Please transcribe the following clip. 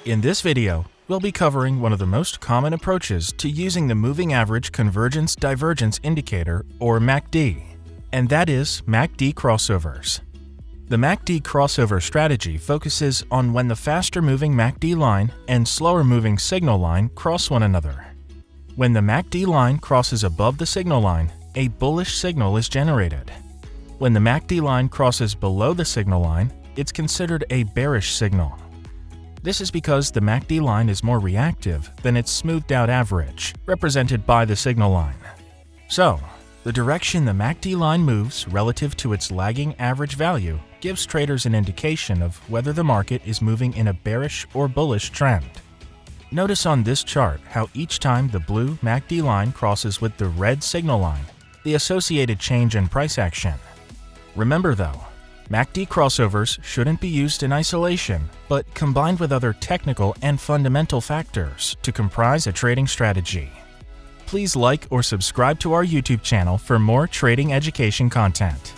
In this video, we'll be covering one of the most common approaches to using the Moving Average Convergence Divergence Indicator, or MACD, and that is MACD crossovers. The MACD crossover strategy focuses on when the faster-moving MACD line and slower-moving signal line cross one another. When the MACD line crosses above the signal line, a bullish signal is generated. When the MACD line crosses below the signal line, it's considered a bearish signal. This is because the MACD line is more reactive than its smoothed-out average, represented by the signal line. So, the direction the MACD line moves relative to its lagging average value gives traders an indication of whether the market is moving in a bearish or bullish trend. Notice on this chart how each time the blue MACD line crosses with the red signal line, the associated change in price action. Remember though, MACD crossovers shouldn't be used in isolation, but combined with other technical and fundamental factors to comprise a trading strategy. Please like or subscribe to our YouTube channel for more trading education content.